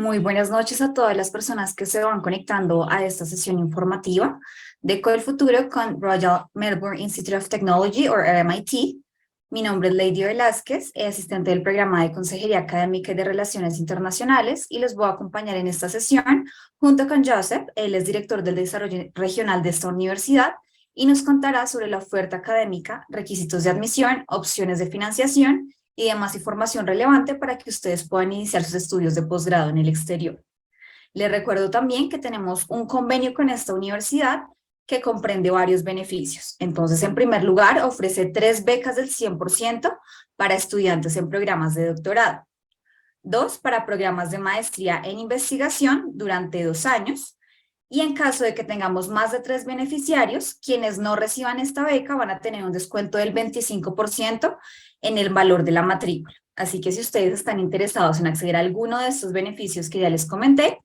Muy buenas noches a todas las personas que se van conectando a esta sesión informativa de Code Futuro con Royal Melbourne Institute of Technology o RMIT. Mi nombre es Lady Velázquez, asistente del programa de Consejería Académica y de Relaciones Internacionales, y les voy a acompañar en esta sesión junto con Joseph. Él es director del desarrollo regional de esta universidad y nos contará sobre la oferta académica, requisitos de admisión, opciones de financiación y demás información relevante para que ustedes puedan iniciar sus estudios de posgrado en el exterior. Les recuerdo también que tenemos un convenio con esta universidad que comprende varios beneficios. Entonces, en primer lugar, ofrece 3 becas del 100% para estudiantes en programas de doctorado, 2 para programas de maestría en investigación durante 2 años, y en caso de que tengamos más de 3 beneficiarios, quienes no reciban esta beca van a tener un descuento del 25% en el valor de la matrícula. Así que si ustedes están interesados en acceder a alguno de estos beneficios que ya les comenté,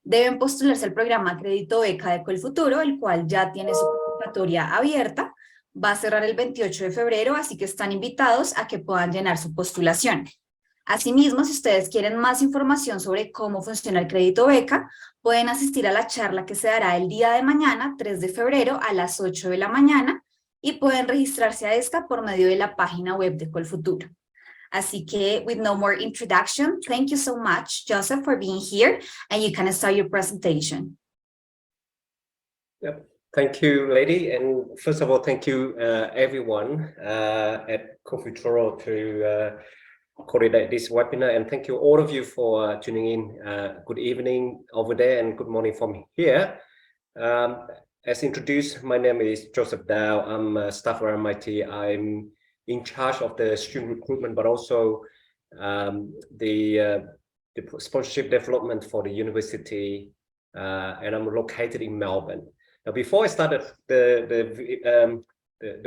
deben postularse al programa Crédito Beca de Colfuturo, el cual ya tiene su convocatoria abierta. Va a cerrar el 28 de febrero, así que están invitados a que puedan llenar su postulación. Asimismo, si ustedes quieren más información sobre cómo funciona el crédito beca, pueden asistir a la charla que se dará el día de mañana, 3 de febrero, a las 8 de la mañana, y pueden registrarse a esta por medio de la página web de Colfuturo. Así que, with no more introduction, thank you so much, Joseph, for being here, and you can start your presentation. Yep. Thank you, Lady. And first of all, thank you, everyone at Confuturo to coordinate this webinar. And thank you, all of you, for tuning in. Good evening over there and good morning from here. As introduced, my name is Joseph Dow. I'm a staff at RMIT. I'm in charge of the student recruitment, but also the sponsorship development for the university, and I'm located in Melbourne. Now, before I started the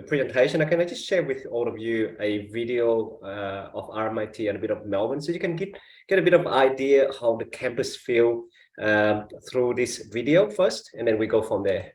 presentation, can I just share with all of you a video of RMIT and a bit of Melbourne, so you can get a bit of idea how the campus feel through this video first, and then we go from there.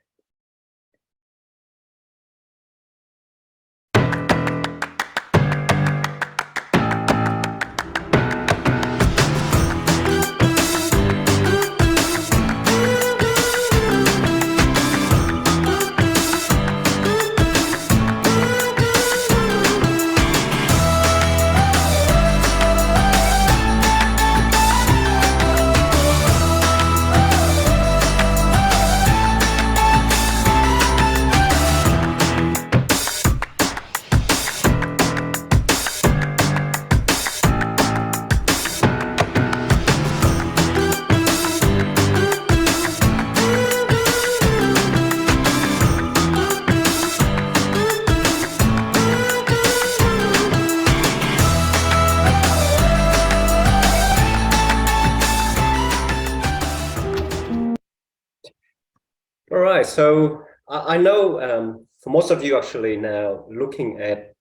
All right, so I know for most of you actually now looking at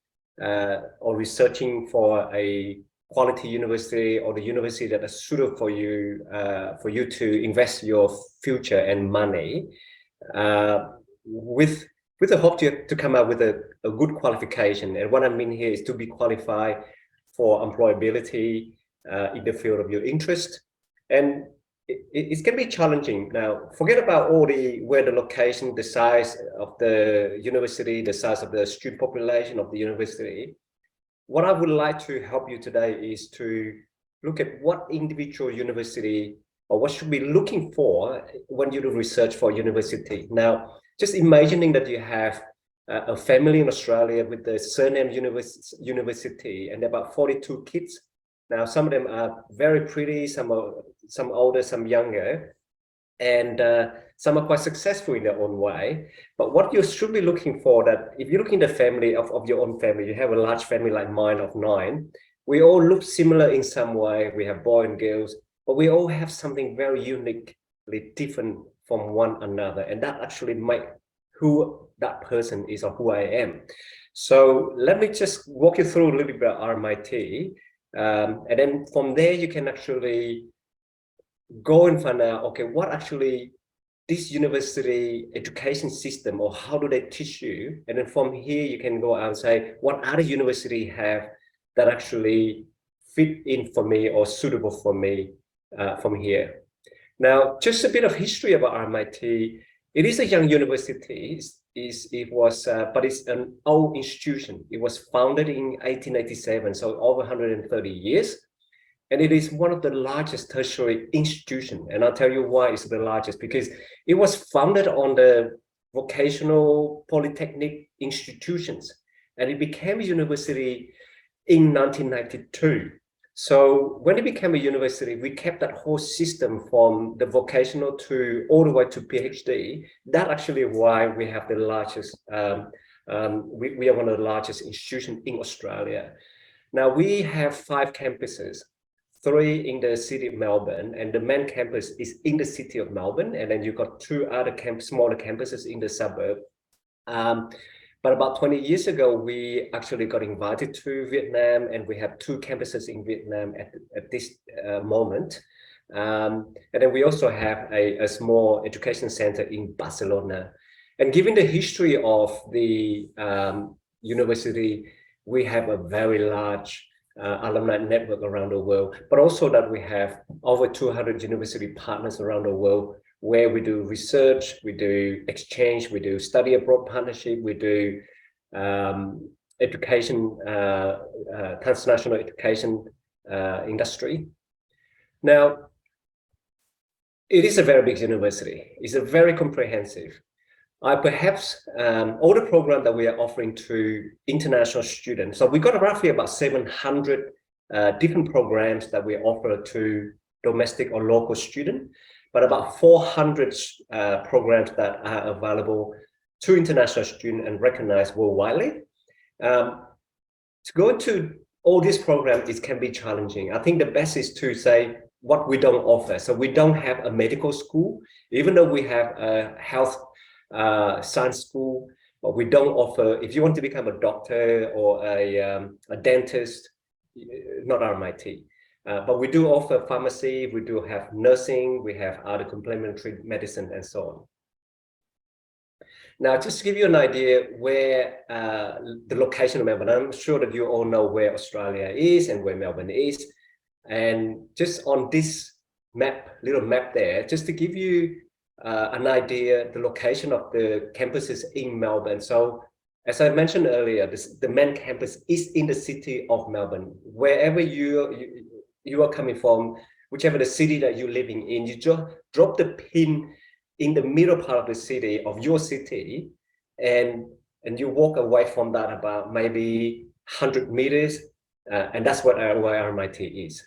or researching for a quality university or the university that is suitable for you to invest your future and money with the hope to come up with a good qualification. And what I mean here is to be qualified for employability in the field of your interest. And it's going to be challenging. Now, forget about where the location, the size of the university, the size of the student population of the university. What I would like to help you today is to look at what individual university or what should be looking for when you do research for university. Now, just imagining that you have a family in Australia with the surname university and about 42 kids. Now, some of them are very pretty, some older, some younger, and some are quite successful in their own way. But what you should be looking for, that if you look in the family of your own family, you have a large family like mine of 9, we all look similar in some way. We have boys and girls, but we all have something very uniquely different from one another. And that actually makes who that person is or who I am. So let me just walk you through a little bit about RMIT. And then from there, you can actually go and find out, okay, what actually this university education system, or how do they teach you? And then from here, you can go out and say, what other university have that actually fit in for me or suitable for me from here. Now, just a bit of history about RMIT. It is a young university. But it's an old institution. It was founded in 1887, so over 130 years. And it is one of the largest tertiary institutions. And I'll tell you why it's the largest, because it was founded on the vocational polytechnic institutions. And it became a university in 1992. So when it became a university, we kept that whole system from the vocational to all the way to PhD. That's actually why we have the largest, we are one of the largest institutions in Australia. Now we have 5 campuses, 3 in the city of Melbourne, and the main campus is in the city of Melbourne. And then you've got 2 other smaller campuses in the suburb. But about 20 years ago, we actually got invited to Vietnam, and we have 2 campuses in Vietnam at this moment. And then we also have a small education center in Barcelona. And given the history of the university, we have a very large alumni network around the world, but also that we have over 200 university partners around the world, where we do research, we do exchange, we do study abroad partnership, we do education, transnational education industry. Now, it is a very big university. It's a very comprehensive. Perhaps all the programs that we are offering to international students. So we got roughly about 700 different programs that we offer to domestic or local students, but about 400 programs that are available to international students and recognized worldwide. To go into all these programs, it can be challenging. I think the best is to say what we don't offer. So we don't have a medical school, even though we have a health science school, but we don't offer, if you want to become a doctor or a dentist, not RMIT. But we do offer pharmacy, we do have nursing, we have other complementary medicine and so on. Now, just to give you an idea where the location of Melbourne, I'm sure that you all know where Australia is and where Melbourne is. And just on this map, little map there, just to give you an idea, the location of the campuses in Melbourne. So as I mentioned earlier, the main campus is in the city of Melbourne. Wherever you are coming from, whichever the city that you're living in, you just drop the pin in the middle part of the city, of your city, and you walk away from that about maybe 100 meters, and that's where RMIT is.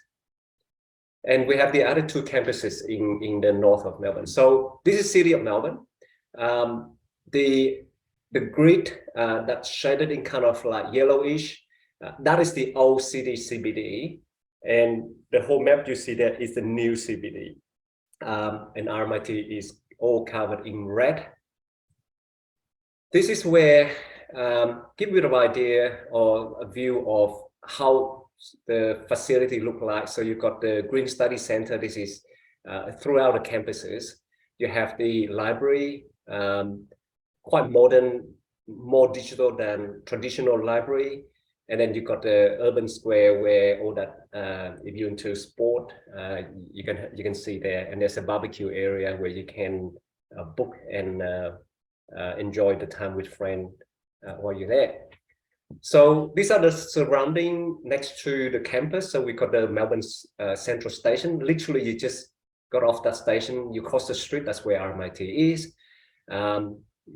And we have the other 2 campuses in the north of Melbourne. So this is city of Melbourne. The grid that's shaded in kind of like yellowish, that is the old city CBD. And the whole map you see there is the new CBD. And RMIT is all covered in red. This is where, give you an idea or a view of how the facility look like. So you've got the Green Study Center. This is throughout the campuses. You have the library, quite modern, more digital than traditional library. And then you've got the urban square where all that, if you're into sport, you can see there. And there's a barbecue area where you can book and enjoy the time with friends while you're there. So these are the surrounding next to the campus. So we got the Melbourne Central Station. Literally, you just got off that station, you cross the street, that's where RMIT is.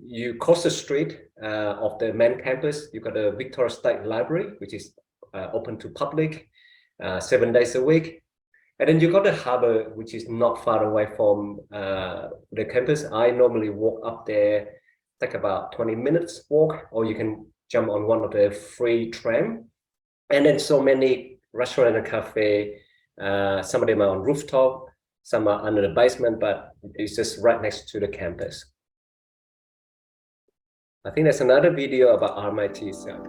You cross the street of the main campus, you got the Victoria State Library, which is open to public 7 days a week. And then you got the harbour, which is not far away from the campus. I normally walk up there, take about 20 minutes walk, or you can jump on one of the free tram. And then so many restaurant and cafe, some of them are on rooftop, some are under the basement, but it's just right next to the campus. I think there's another video about RMIT itself.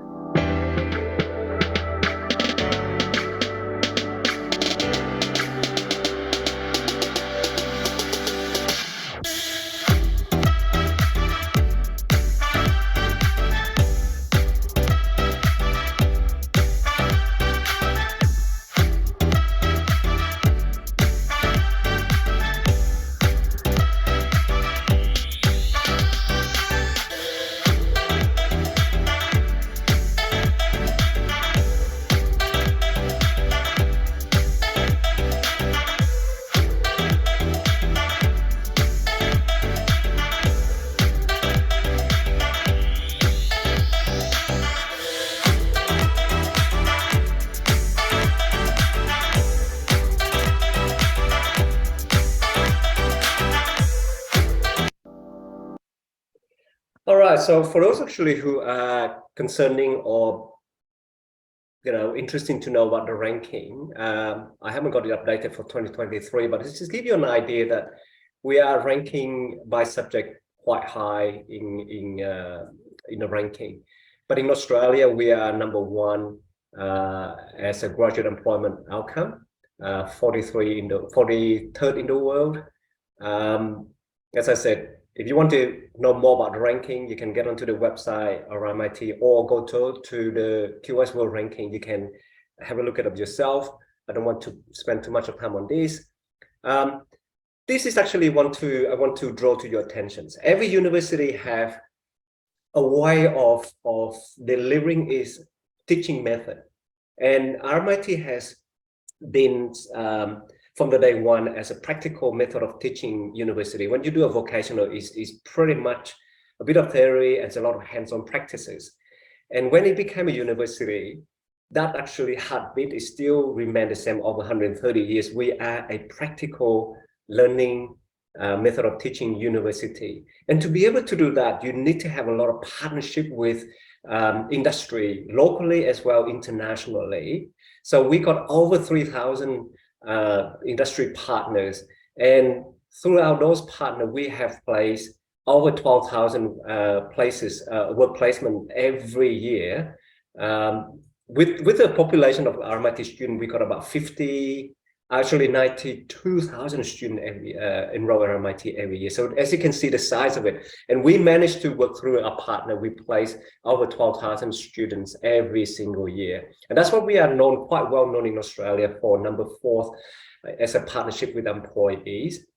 Yeah, so for those actually who are concerning or interesting to know about the ranking, I haven't got it updated for 2023, but it's just give you an idea that we are ranking by subject quite high in the ranking. But in Australia, we are number one as a graduate employment outcome, 43rd in the world. As I said, if you want to know more about the ranking, you can get onto the website RMIT or go to the QS World Ranking. You can have a look at it yourself. I don't want to spend too much of time on this. This is actually I want to draw to your attentions. Every university have a way of delivering its teaching method, and RMIT has been from the day one as a practical method of teaching university. When you do a vocational, is pretty much a bit of theory and a lot of hands-on practices. And when it became a university, that actually heartbeat is still remain the same over 130 years. We are a practical learning method of teaching university. And to be able to do that, you need to have a lot of partnership with industry, locally as well internationally. So we got over 3,000 industry partners, and throughout those partners, we have placed over 12,000 places, work placement every year. With the population of RMIT students, we got about 92,000 students every enroll at RMIT every year. So as you can see the size of it, and we managed to work through our partner. We place over 12,000 students every single year, and that's what we are known, quite well known in Australia for, number 4 as a partnership with employees.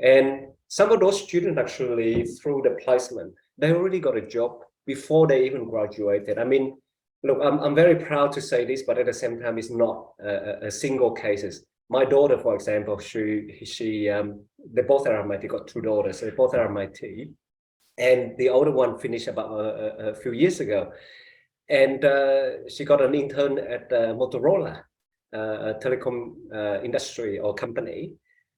And some of those students actually, through the placement, they already got a job before they even graduated. I mean, look, I'm very proud to say this, but at the same time, it's not a single cases. My daughter, for example, they both are RMIT, got 2 daughters, so they both are RMIT. And the older one finished about a few years ago. And she got an intern at Motorola, a telecom industry or company.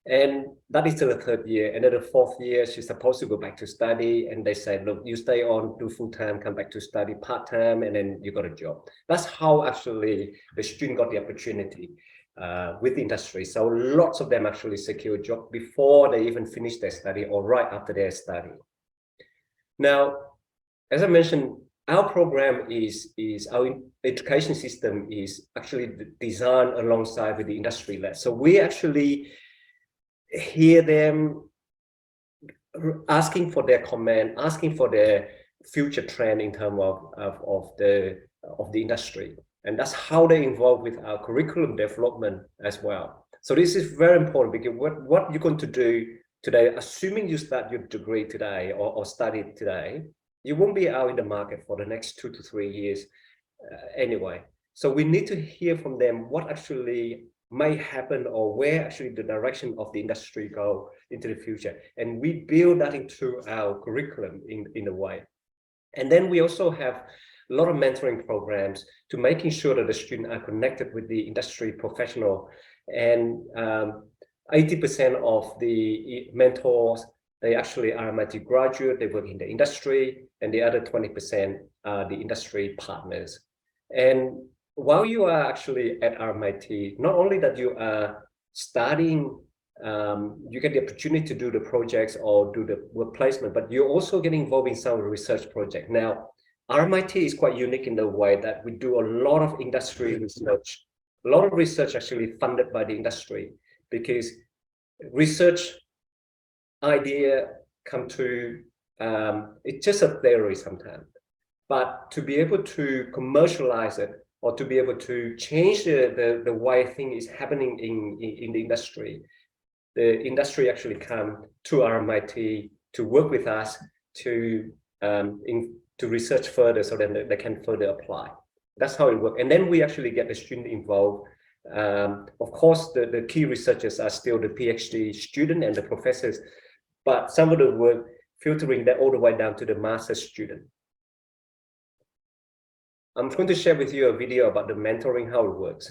And that is still the 3rd year. And then the 4th year, she's supposed to go back to study. And they said, look, you stay on, do full-time, come back to study part-time, and then you got a job. That's how actually the student got the opportunity with the industry. So lots of them actually secure a job before they even finish their study or right after their study. Now, as I mentioned, our program our education system is actually designed alongside with the industry led. So we actually hear them asking for their comment, asking for their future trend in terms of the industry. And that's how they involve with our curriculum development as well. So this is very important, because what you're going to do today, assuming you start your degree today or study today, you won't be out in the market for the next 2 to 3 years anyway. So we need to hear from them what actually may happen, or where actually the direction of the industry go into the future. And we build that into our curriculum in a way. And then we also have a lot of mentoring programs to making sure that the students are connected with the industry professional. And 80% of the mentors, they actually are RMIT graduate, they work in the industry, and the other 20% are the industry partners. And while you are actually at RMIT, not only that you are studying, you get the opportunity to do the projects or do the work placement, but you also get involved in some research project. Now, RMIT is quite unique in the way that we do a lot of industry research, a lot of research actually funded by the industry, because research idea come to, it's just a theory sometimes, but to be able to commercialize it, or to be able to change the way things is happening in the industry actually come to RMIT to work with us to research further, so that they can further apply. That's how it works. And then we actually get the student involved. Of course, the key researchers are still the PhD student and the professors, but some of the work filtering that all the way down to the master's student. I'm going to share with you a video about the mentoring, how it works.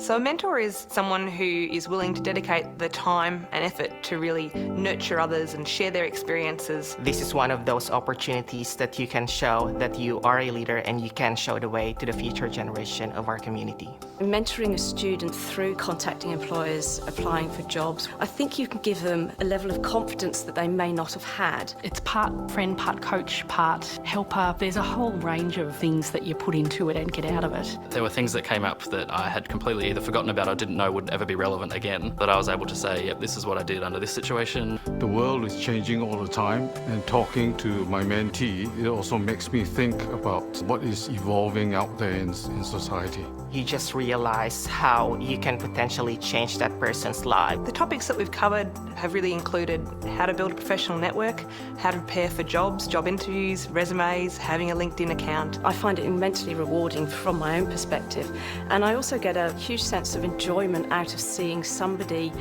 So a mentor is someone who is willing to dedicate the time and effort to really nurture others and share their experiences. This is one of those opportunities that you can show that you are a leader and you can show the way to the future generation of our community. Mentoring a student through contacting employers, applying for jobs, I think you can give them a level of confidence that they may not have had. It's part friend, part coach, part helper. There's a whole range of things that you put into it and get out of it. There were things that came up that I had completely either forgotten about or didn't know would ever be relevant again, that I was able to say, yep, this is what I did under this situation. The world is changing all the time, and talking to my mentee, it also makes me think about what is evolving out there in society. You just realize how you can potentially change that person's life. The topics that we've covered have really included how to build a professional network, how to prepare for jobs, job interviews, resumes, having a LinkedIn account. I find it immensely rewarding from my own perspective, and I also get a huge sense of enjoyment out of seeing somebody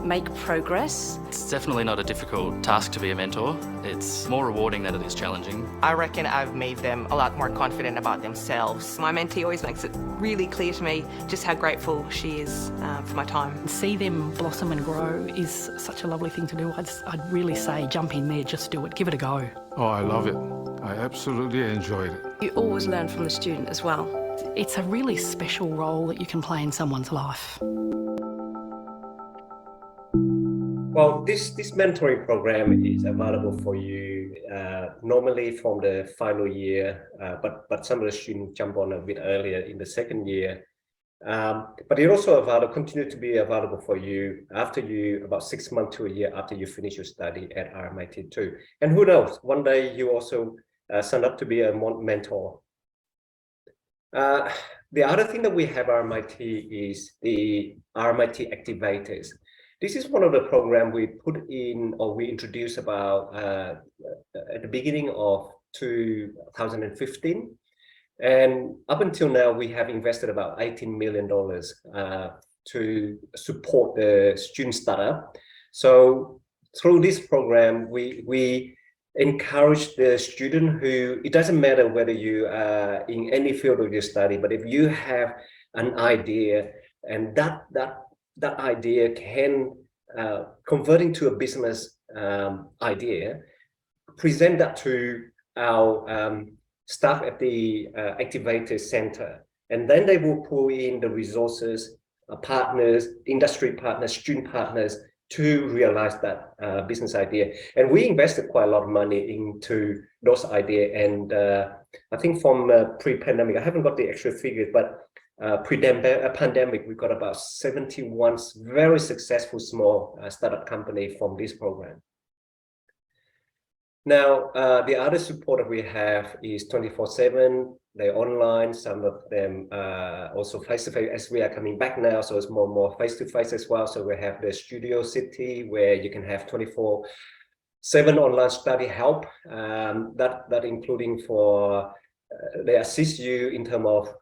make progress. It's definitely not a difficult task to be a mentor. It's more rewarding than it is challenging. I reckon I've made them a lot more confident about themselves. My mentee always makes it really clear to me just how grateful she is for my time. See them blossom and grow is such a lovely thing to do. I'd really say jump in there, just do it, give it a go. Oh, I love it. I absolutely enjoyed it. You always learn from the student as well. It's a really special role that you can play in someone's life. Well, this mentoring program is available for you normally from the final year, but some of the students jump on a bit earlier in the second year. But it also continue to be available for you after about 6 months to a year after you finish your study at RMIT too. And who knows, one day you also sign up to be a mentor. The other thing that we have at RMIT is the RMIT Activators. This is one of the programs we put in, or we introduced about at the beginning of 2015. And up until now, we have invested about $18 million to support the student startup. So through this program, we encourage the student who, it doesn't matter whether you are in any field of your study, but if you have an idea and that idea can convert into a business idea, present that to our staff at the Activator Center, and then they will pull in the resources, partners, industry partners, student partners to realize that business idea. And we invested quite a lot of money into those ideas. And I think from pre-pandemic, I haven't got the actual figures, but pre-pandemic, we got about 71 very successful small startup company from this program. Now, the other support that we have is 24/7. They're online. Some of them also face-to-face, as we are coming back now. So it's more and more face-to-face as well. So we have the Studio City, where you can have 24/7 online study help. That including for, they assist you in terms of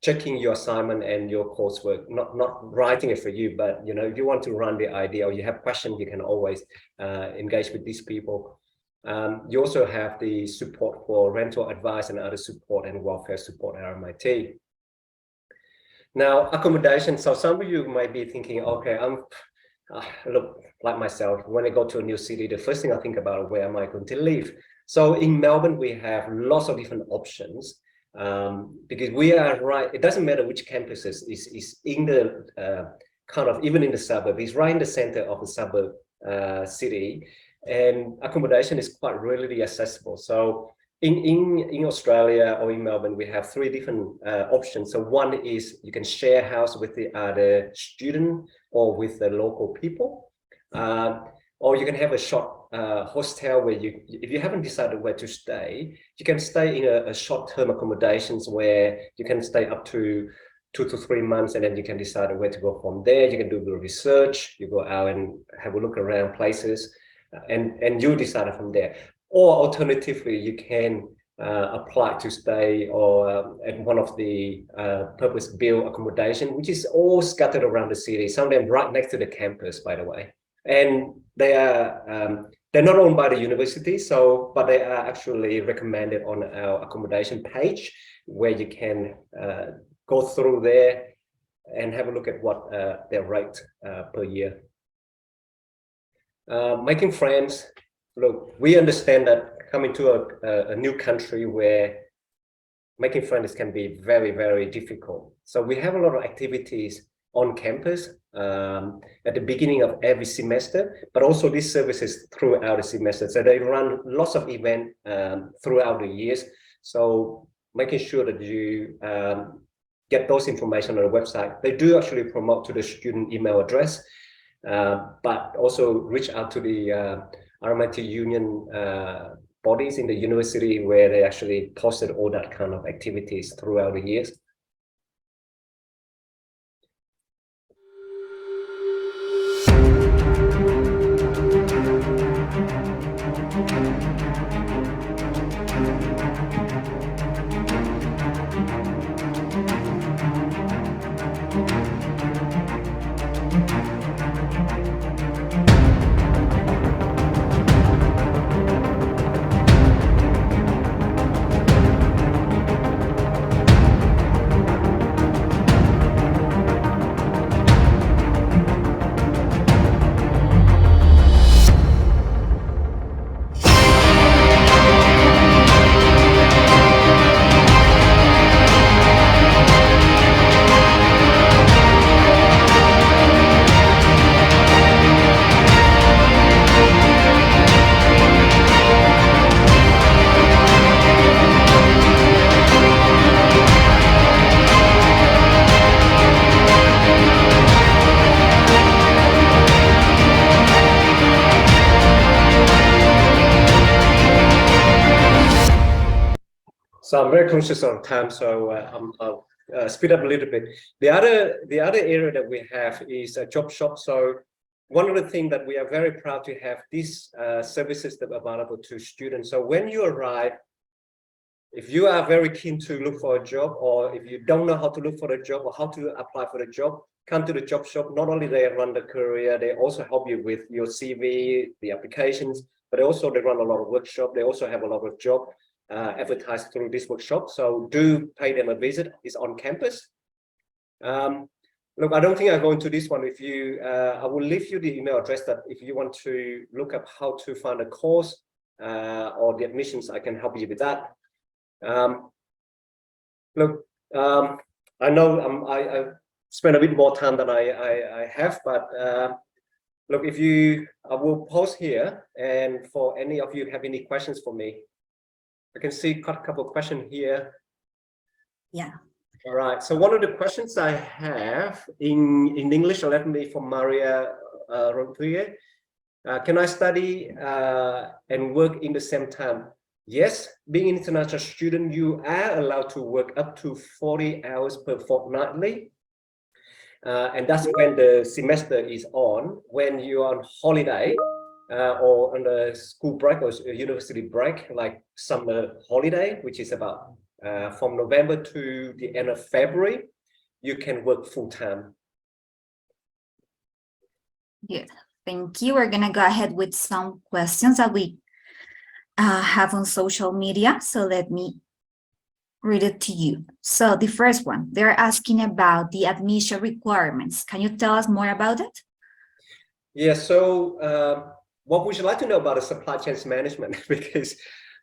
checking your assignment and your coursework, not writing it for you, but if you want to run the idea or you have questions, you can always engage with these people. You also have the support for rental advice and other support and welfare support at RMIT. Now, accommodation. So some of you might be thinking, okay, look, like myself, when I go to a new city, the first thing I think about, where am I going to live? So in Melbourne, we have lots of different options because we are right. It doesn't matter which campuses is in the even in the suburb. It's right in the center of the suburb city. And accommodation is quite readily accessible. So in Australia or in Melbourne, we have 3 different options. So one is you can share a house with the other student or with the local people, or you can have a short hostel where if you haven't decided where to stay, you can stay in a short-term accommodations where you can stay up to 2 to 3 months, and then you can decide where to go from there. You can do the research, you go out and have a look around places. And you decide from there. Or alternatively, you can apply to stay or at one of the purpose-built accommodation, which is all scattered around the city. Some of them right next to the campus, by the way. And they are they're not owned by the university, but they are actually recommended on our accommodation page, where you can go through there and have a look at what their rate per year. Making friends. Look, we understand that coming to a new country where making friends can be very, very difficult. So we have a lot of activities on campus at the beginning of every semester, but also these services throughout the semester. So they run lots of events throughout the years. So making sure that you get those information on the website. They do actually promote to the student email address, but also reach out to the RMIT union bodies in the university where they actually posted all that kind of activities throughout the years. So I'm very conscious of time, so I'll speed up a little bit. The other area that we have is a job shop. So one of the things that we are very proud to have these services that are available to students. So when you arrive, if you are very keen to look for a job, or if you don't know how to look for a job or how to apply for the job, come to the job shop. Not only they run the career, they also help you with your CV, the applications, but also they run a lot of workshops. They also have a lot of job advertised through this workshop. So do pay them a visit. It's on campus. Look, I don't think I'll go into this one with you. I will leave you the email address that if you want to look up how to find a course or the admissions, I can help you with that. Look, I know I spent a bit more time than I have, but look, I will pause here, and for any of you have any questions for me. I can see a couple of questions here. Yeah. All right. So one of the questions I have in English, let me from Maria Rodriguez. Can I study and work in the same time? Yes, being an international student, you are allowed to work up to 40 hours per fortnightly. And that's when the semester is on. When you're on holiday, or on a school break or a university break, like summer holiday, which is about from November to the end of February, you can work full-time. Yeah, thank you. We're gonna go ahead with some questions that we have on social media. So let me read it to you. So the first one, they're asking about the admission requirements. Can you tell us more about it? Yeah, so what would you like to know about the supply chains management? Because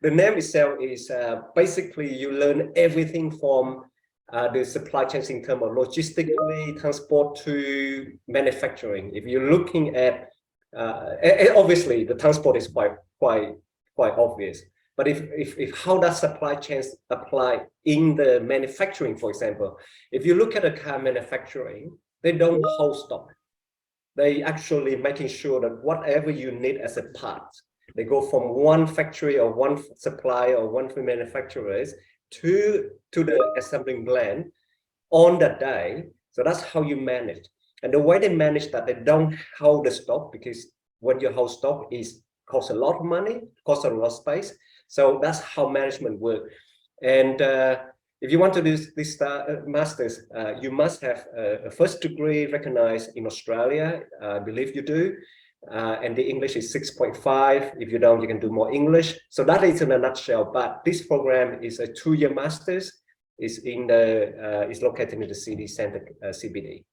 the name itself is basically you learn everything from the supply chains in terms of logistically, transport to manufacturing. If you're looking at, obviously the transport is quite obvious. But if how does supply chains apply in the manufacturing, for example, if you look at a car manufacturing, they don't hold stock. They actually making sure that whatever you need as a part, they go from one factory or one supplier or one manufacturers to the assembling plant on that day. So that's how you manage. And the way they manage that, they don't hold the stock, because when you hold stock, is costs a lot of money, costs a lot of space. So that's how management works. And if you want to do this master's, you must have a first degree recognized in Australia. I believe you do. And the English is 6.5. If you don't, you can do more English. So that is in a nutshell. But this program is a 2-year master's. is located in the city center, CBD.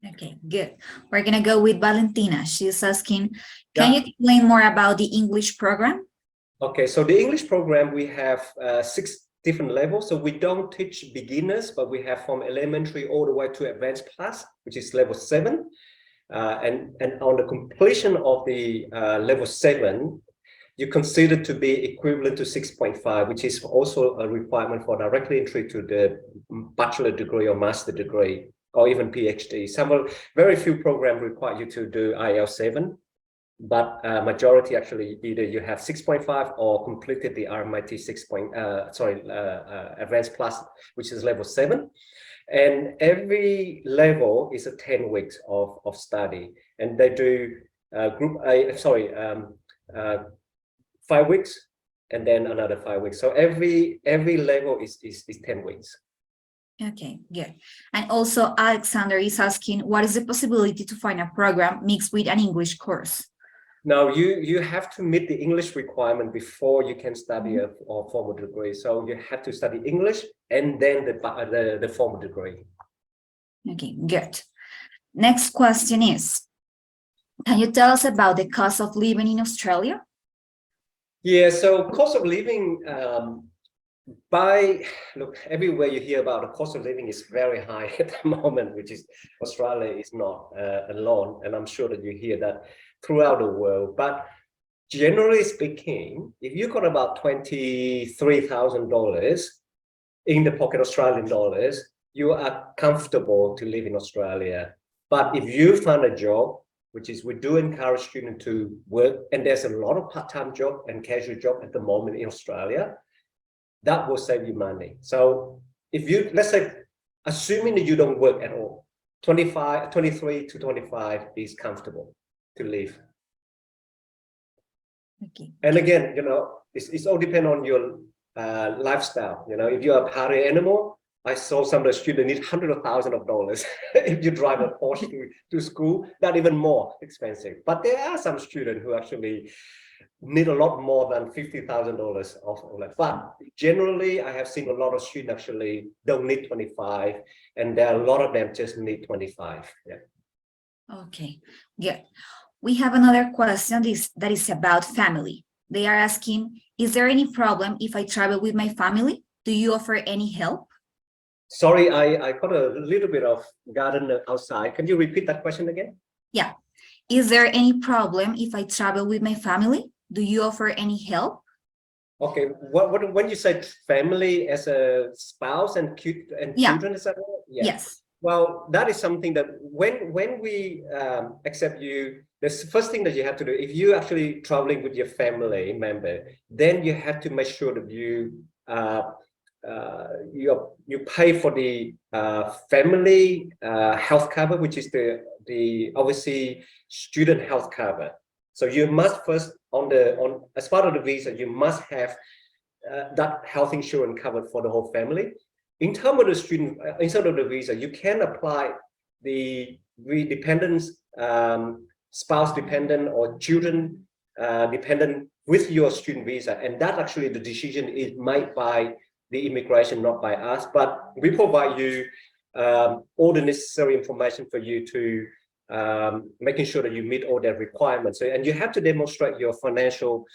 Okay, good. We're gonna go with Valentina. She's asking, can you explain more about the English program? Okay, so the English program, we have 6 different levels. So we don't teach beginners, but we have from elementary all the way to advanced plus, which is level 7. And on the completion of the level 7, you consider to be equivalent to 6.5, which is also a requirement for directly entry to the bachelor degree or master degree, or even PhD. Very few programs require you to do IELTS 7, but majority actually either you have 6.5 or completed the RMIT Advanced Plus, which is level 7. And every level is a 10 weeks of study, and they do 5 weeks and then another 5 weeks. So every level is 10 weeks. Okay, good. And also Alexander is asking, what is the possibility to find a program mixed with an English course? Now you have to meet the English requirement before you can study a formal degree. So you have to study English and then the formal degree. Okay, good. Next question is, can you tell us about the cost of living in Australia? Yeah, so cost of living, look, everywhere you hear about the cost of living is very high at the moment, which is Australia is not alone. And I'm sure that you hear that throughout the world. But generally speaking, if you got about $23,000 in the pocket, Australian dollars, you are comfortable to live in Australia. But if you find a job, which is we do encourage students to work, and there's a lot of part-time job and casual job at the moment in Australia, that will save you money. So if you, let's say, assuming that you don't work at all, 23 to 25 is comfortable to live. Okay. And again, you know, it's all depend on your lifestyle. You know, if you're a party animal, I saw some of the students need hundreds of thousands of dollars. If you drive a Porsche to school, that even more expensive. But there are some students who actually need a lot more than $50,000 of that. But generally, I have seen a lot of students actually don't need 25, and there are a lot of them just need 25. Yeah. Okay, good. We have another question that is about family. They are asking, is there any problem if I travel with my family? Do you offer any help? Sorry, I got a little bit of garden outside. Can you repeat that question again? Yeah. Is there any problem if I travel with my family? Do you offer any help? Okay, when you say family as a spouse and children, is that right? Yeah. Yes. Well, that is something that when we accept you, the first thing that you have to do, if you're actually traveling with your family member, then you have to make sure that you pay for the family health cover, which is the obviously student health cover. So you must first as part of the visa, you must have that health insurance covered for the whole family. In terms of the student, instead of the visa, you can apply the dependents, spouse dependent or children dependent with your student visa, and that actually the decision is made by the immigration, not by us. But we provide you all the necessary information for you to making sure that you meet all their requirements. And you have to demonstrate your financial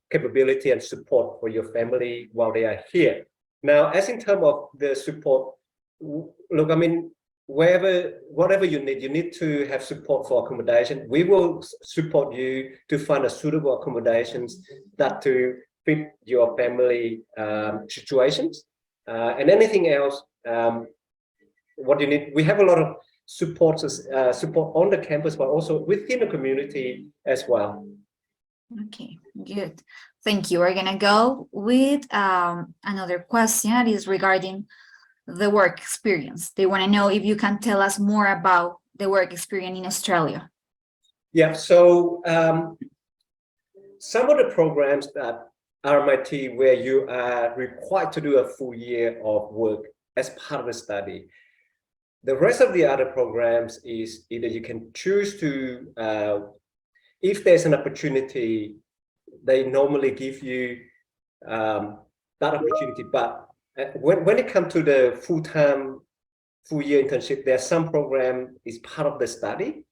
capability and support for your family while they are here. Now, as in terms of the support, look, I mean, whatever you need to have support for accommodation. We will support you to find a suitable accommodations that to fit your family situations, and anything else. What you need, we have a lot of support on the campus, but also within the community as well. Okay, good. Thank you. We're gonna go with another question that is regarding the work experience. They want to know if you can tell us more about the work experience in Australia. Yeah, so some of the programs that RMIT where you are required to do a full year of work as part of the study. The rest of the other programs is either you can choose to, if there's an opportunity, they normally give you that opportunity. But When it comes to the full-year internship, there's some program is part of the study.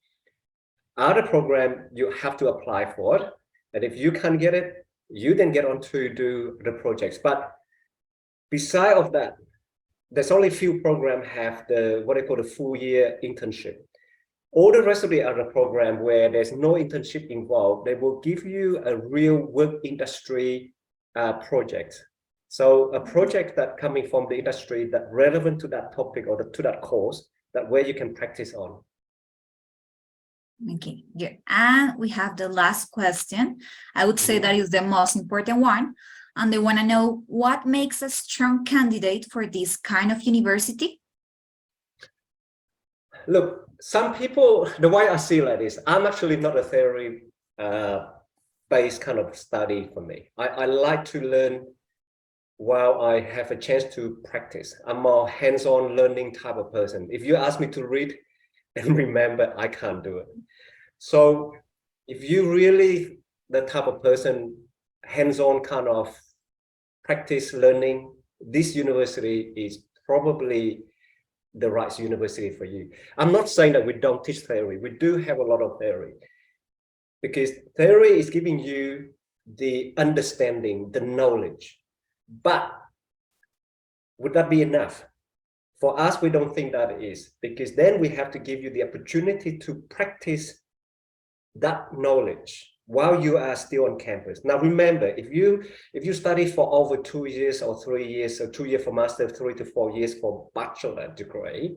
Other program you have to apply for it, and if you can't get it, you then get on to do the projects. But beside of that, there's only few programs have the what I call the full-year internship. All the rest of the other program where there's no internship involved, they will give you a real work industry project. So a project that coming from the industry that relevant to that topic or to that course, that where you can practice on. Okay, good. And we have the last question. I would say that is the most important one. And they want to know what makes a strong candidate for this kind of university? Look, some people, the way I see like this, I'm actually not a theory based kind of study for me. I like to learn while I have a chance to practice. I'm a hands-on learning type of person. If you ask me to read and remember, I can't do it. So if you really the type of person, hands-on kind of practice learning, this university is probably the right university for you. I'm not saying that we don't teach theory. We do have a lot of theory, because theory is giving you the understanding, the knowledge. But would that be enough? For us, we don't think that is, because then we have to give you the opportunity to practice that knowledge while you are still on campus. Now, remember, if you study for over 2 years or 3 years, or 2 years for master, 3 to 4 years for bachelor degree,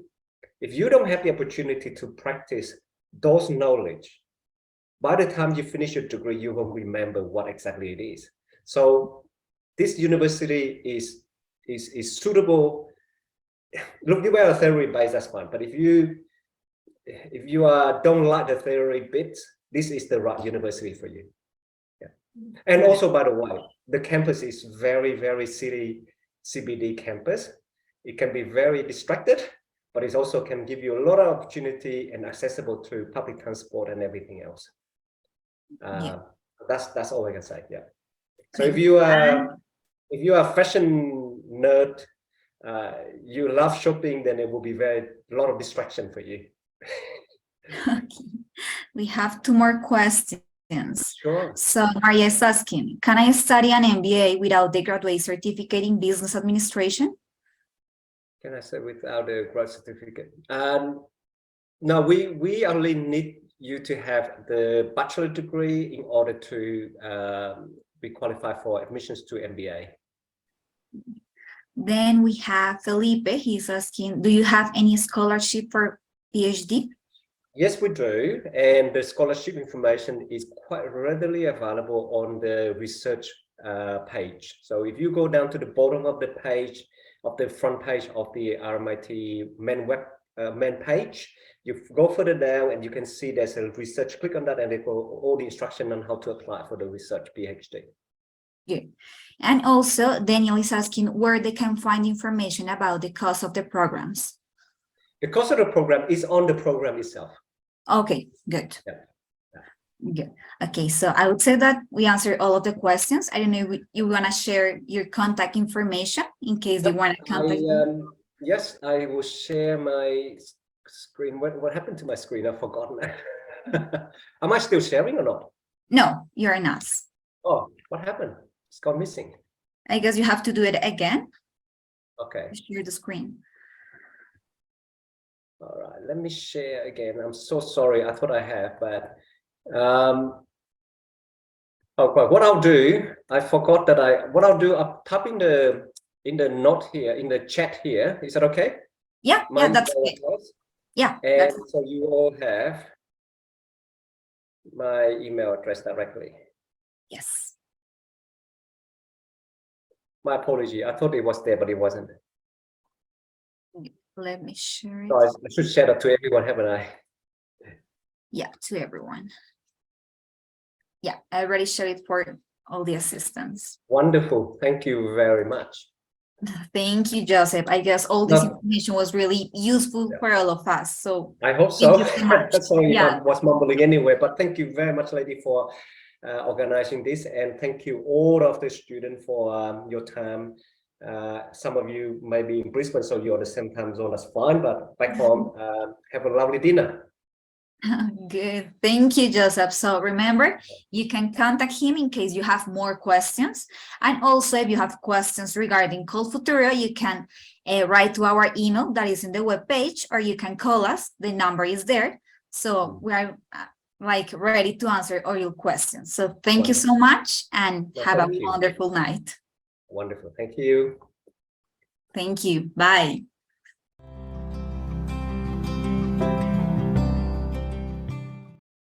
if you don't have the opportunity to practice those knowledge, by the time you finish your degree, you won't remember what exactly it is. So this university is suitable. Look, you are a theory based, that's fine. But if you don't like the theory bits, this is the right university for you. Yeah. And also, by the way, the campus is very, very city CBD campus. It can be very distracted, but it also can give you a lot of opportunity and accessible to public transport and everything else. That's all I can say. Yeah. So if you are a fashion nerd, you love shopping, then it will be a lot of distraction for you. Okay. We have 2 more questions. Sure. So Maria is asking, can I study an MBA without the graduate certificate in business administration? Can I say without a grad certificate? No, we only need you to have the bachelor degree in order to be qualified for admissions to MBA. Then we have Felipe. He's asking, do you have any scholarship for PhD? Yes, we do. And the scholarship information is quite readily available on the research page. So if you go down to the bottom of the page, of the front page of the RMIT main page, you go further down and you can see there's a research. Click on that and it will all the instruction on how to apply for the research PhD. Good. And also, Daniel is asking where they can find information about the cost of the programs. The cost of the program is on the program itself. Okay, good. Yeah. Good. Okay, so I would say that we answered all of the questions. I don't know if you want to share your contact information in case they want to contact you. Yes, I will share my screen. What happened to my screen? I've forgotten. Am I still sharing or not? No, you're not. Oh, what happened? It's gone missing. I guess you have to do it again. Okay. Share the screen. All right, let me share again. I'm so sorry. I thought I have, but what I'll do, I forgot that what I'll do, I'll type in the note here, in the chat here. Is that okay? Yeah, yeah, that's good. Yeah. And so you all have my email address directly. Yes. My apology. I thought it was there, but it wasn't. Let me share it. So I should share that to everyone, haven't I? Yeah, to everyone. Yeah, I already shared it for all the assistants. Wonderful. Thank you very much. Thank you, Joseph. I guess all this information was really useful for all of us. So I hope so. That's sorry if I was mumbling anyway, but thank you very much, lady, for organizing this, and thank you all of the students for your time Some of you may be in Brisbane, so you're the same time zone, that's fine, but back home, have a lovely dinner. Good. Thank you, Joseph. So remember, you can contact him in case you have more questions. And also, if you have questions regarding Call Futuro, you can write to our email that is in the webpage, or you can call us. The number is there. So we are like ready to answer all your questions. So thank you so much, and have a wonderful night. Wonderful. Thank you. Thank you. Bye.